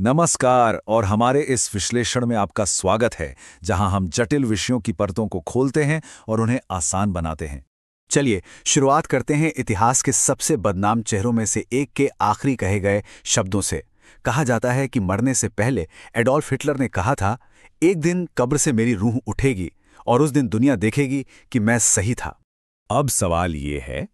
नमस्कार और हमारे इस विश्लेषण में आपका स्वागत है, जहां हम जटिल विषयों की परतों को खोलते हैं और उन्हें आसान बनाते हैं। चलिए शुरुआत करते हैं इतिहास के सबसे बदनाम चेहरों में से एक के आखिरी कहे गए शब्दों से। कहा जाता है कि मरने से पहले एडोल्फ हिटलर ने कहा था, एक दिन कब्र से मेरी रूह उठेगी और उस दिन दुनिया देखेगी कि मैं सही था। अब सवाल ये है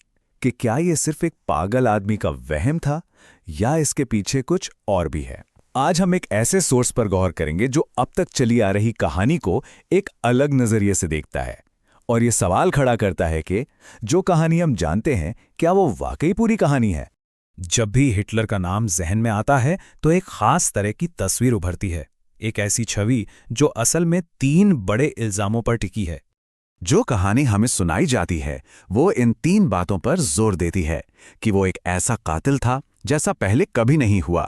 कि क्या ये सिर्फ एक पागल आदमी का वहम था या इसके पीछे कुछ और भी है। आज हम एक ऐसे सोर्स पर गौर करेंगे जो अब तक चली आ रही कहानी को एक अलग नजरिए से देखता है और ये सवाल खड़ा करता है कि जो कहानी हम जानते हैं, क्या वो वाकई पूरी कहानी है। जब भी हिटलर का नाम जहन में आता है तो एक खास तरह की तस्वीर उभरती है, एक ऐसी छवि जो असल में 3 बड़े इल्जामों पर टिकी है। जो कहानी हमें सुनाई जाती है वो इन 3 बातों पर जोर देती है कि वो एक ऐसा कातिल था जैसा पहले कभी नहीं हुआ,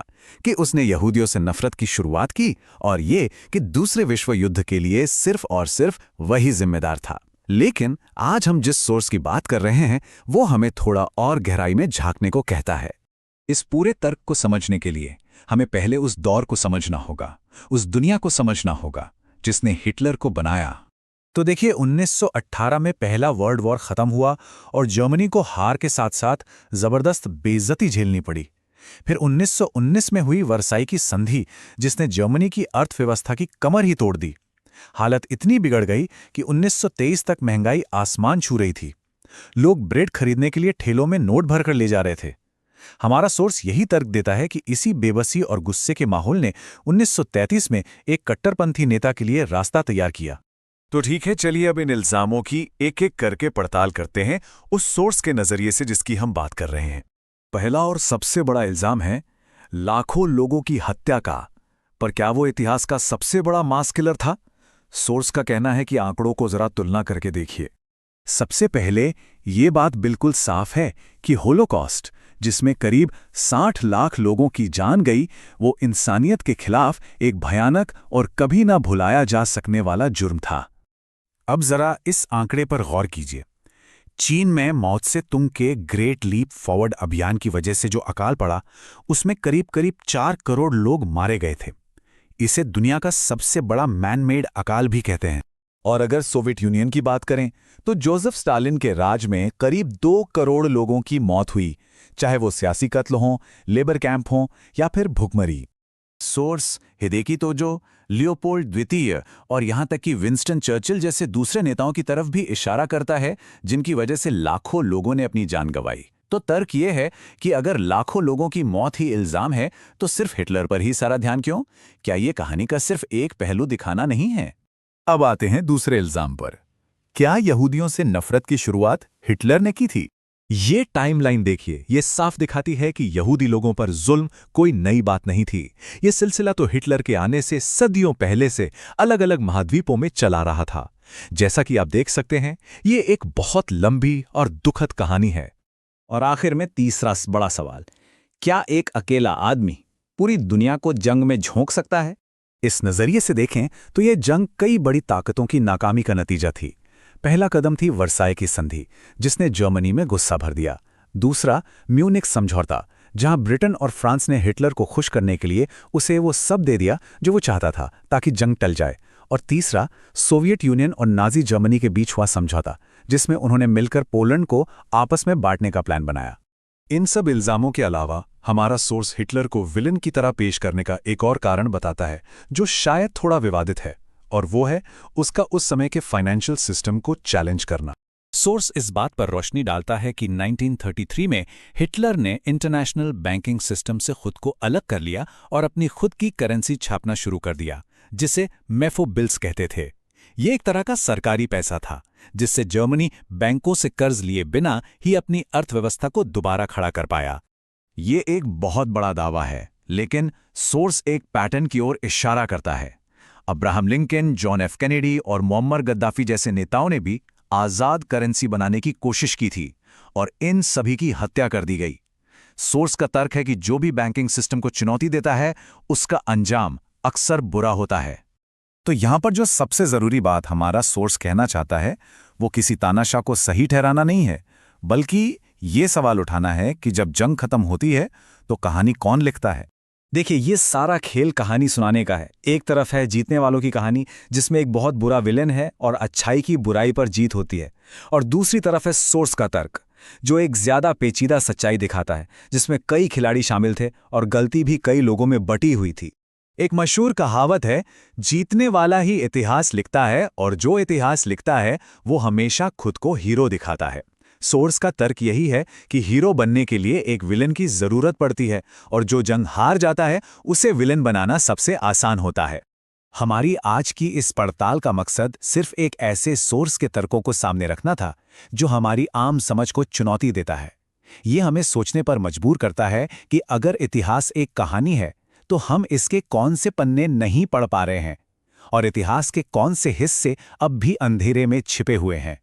कि उसने यहूदियों से नफरत की शुरुआत की और ये कि दूसरे विश्व युद्ध के लिए सिर्फ और सिर्फ वही जिम्मेदार था। लेकिन आज हम जिस सोर्स की बात कर रहे हैं वो हमें थोड़ा और गहराई में झांकने को कहता है। इस पूरे तर्क को समझने के लिए हमें पहले उस दौर को समझना होगा, उस दुनिया को समझना होगा जिसने हिटलर को बनाया। तो देखिए, 1918 में पहला वर्ल्ड वॉर खत्म हुआ और जर्मनी को हार के साथ साथ जबरदस्त बेइज्जती झेलनी पड़ी। फिर 1919 में हुई वर्साई की संधि, जिसने जर्मनी की अर्थव्यवस्था की कमर ही तोड़ दी। हालत इतनी बिगड़ गई कि 1923 तक महंगाई आसमान छू रही थी। लोग ब्रेड खरीदने के लिए ठेलों में नोट भरकर ले जा रहे थे। हमारा सोर्स यही तर्क देता है कि इसी बेबसी और गुस्से के माहौल ने 1933 में एक कट्टरपंथी नेता के लिए रास्ता तैयार किया। तो ठीक है, चलिए अब इन इल्जामों की एक एक करके पड़ताल करते हैं उस सोर्स के नजरिए से जिसकी हम बात कर रहे हैं। पहला और सबसे बड़ा इल्जाम है लाखों लोगों की हत्या का। पर क्या वो इतिहास का सबसे बड़ा मास किलर था? सोर्स का कहना है कि आंकड़ों को जरा तुलना करके देखिए। सबसे पहले ये बात बिल्कुल साफ है कि होलोकॉस्ट, जिसमें करीब 60 लाख लोगों की जान गई, वो इंसानियत के खिलाफ एक भयानक और कभी ना भुलाया जा सकने वाला जुर्म था। अब जरा इस आंकड़े पर गौर कीजिए। चीन में माओ त्से-तुंग के ग्रेट लीप फॉरवर्ड अभियान की वजह से जो अकाल पड़ा, उसमें करीब करीब 4 करोड़ लोग मारे गए थे। इसे दुनिया का सबसे बड़ा मैन मेड अकाल भी कहते हैं। और अगर सोवियत यूनियन की बात करें तो जोसेफ स्टालिन के राज में करीब 2 करोड़ लोगों की मौत हुई, चाहे वो सियासी कत्ल हों, लेबर कैंप हों या फिर भुखमरी। सोर्स हिदेकी तोजो, लियोपोल्ड द्वितीय और यहां तक कि विंस्टन चर्चिल जैसे दूसरे नेताओं की तरफ भी इशारा करता है, जिनकी वजह से लाखों लोगों ने अपनी जान गंवाई। तो तर्क ये है कि अगर लाखों लोगों की मौत ही इल्जाम है तो सिर्फ हिटलर पर ही सारा ध्यान क्यों? क्या ये कहानी का सिर्फ एक पहलू दिखाना नहीं है? अब आते हैं दूसरे इल्जाम पर। क्या यहूदियों से नफरत की शुरुआत हिटलर ने की थी? ये टाइमलाइन देखिए, ये साफ दिखाती है कि यहूदी लोगों पर जुल्म कोई नई बात नहीं थी। ये सिलसिला तो हिटलर के आने से सदियों पहले से अलग अलग महाद्वीपों में चला रहा था। जैसा कि आप देख सकते हैं, ये एक बहुत लंबी और दुखद कहानी है। और आखिर में तीसरा बड़ा सवाल, क्या एक अकेला आदमी पूरी दुनिया को जंग में झोंक सकता है? इस नजरिए से देखें तो यह जंग कई बड़ी ताकतों की नाकामी का नतीजा थी। पहला कदम थी वर्साई की संधि, जिसने जर्मनी में गुस्सा भर दिया। दूसरा, म्यूनिख समझौता, जहां ब्रिटेन और फ्रांस ने हिटलर को खुश करने के लिए उसे वो सब दे दिया जो वो चाहता था ताकि जंग टल जाए। और तीसरा, सोवियत यूनियन और नाजी जर्मनी के बीच हुआ समझौता, जिसमें उन्होंने मिलकर पोलैंड को आपस में बांटने का प्लान बनाया। इन सब इल्जामों के अलावा हमारा सोर्स हिटलर को विलन की तरह पेश करने का एक और कारण बताता है, जो शायद थोड़ा विवादित है, और वो है उसका उस समय के फाइनेंशियल सिस्टम को चैलेंज करना। सोर्स इस बात पर रोशनी डालता है कि 1933 में हिटलर ने इंटरनेशनल बैंकिंग सिस्टम से खुद को अलग कर लिया और अपनी खुद की करेंसी छापना शुरू कर दिया, जिसे मेफो बिल्स कहते थे। ये एक तरह का सरकारी पैसा था, जिससे जर्मनी बैंकों से कर्ज लिए बिना ही अपनी अर्थव्यवस्था को दोबारा खड़ा कर पाया। ये एक बहुत बड़ा दावा है, लेकिन सोर्स एक पैटर्न की ओर इशारा करता है। Abraham Lincoln, John F Kennedy और मुअम्मर गद्दाफी जैसे नेताओं ने भी आज़ाद करेंसी बनाने की कोशिश की थी और इन सभी की हत्या कर दी गई। सोर्स का तर्क है कि जो भी बैंकिंग सिस्टम को चुनौती देता है, उसका अंजाम अक्सर बुरा होता है। तो यहां पर जो सबसे जरूरी बात हमारा सोर्स कहना चाहता है, वो किसी तानाशाह को सही ठहराना नहीं है, बल्कि ये सवाल उठाना है कि जब जंग खत्म होती है तो कहानी कौन लिखता है। देखिए, ये सारा खेल कहानी सुनाने का है। एक तरफ है जीतने वालों की कहानी, जिसमें एक बहुत बुरा विलेन है और अच्छाई की बुराई पर जीत होती है, और दूसरी तरफ है सोर्स का तर्क, जो एक ज्यादा पेचीदा सच्चाई दिखाता है, जिसमें कई खिलाड़ी शामिल थे और गलती भी कई लोगों में बटी हुई थी। एक मशहूर कहावत है, जीतने वाला ही इतिहास लिखता है और जो इतिहास लिखता है वो हमेशा खुद को हीरो दिखाता है। सोर्स का तर्क यही है कि हीरो बनने के लिए एक विलन की जरूरत पड़ती है और जो जंग हार जाता है उसे विलन बनाना सबसे आसान होता है। हमारी आज की इस पड़ताल का मकसद सिर्फ एक ऐसे सोर्स के तर्कों को सामने रखना था जो हमारी आम समझ को चुनौती देता है। ये हमें सोचने पर मजबूर करता है कि अगर इतिहास एक कहानी है तो हम इसके कौन से पन्ने नहीं पढ़ पा रहे हैं और इतिहास के कौन से हिस्से अब भी अंधेरे में छिपे हुए हैं।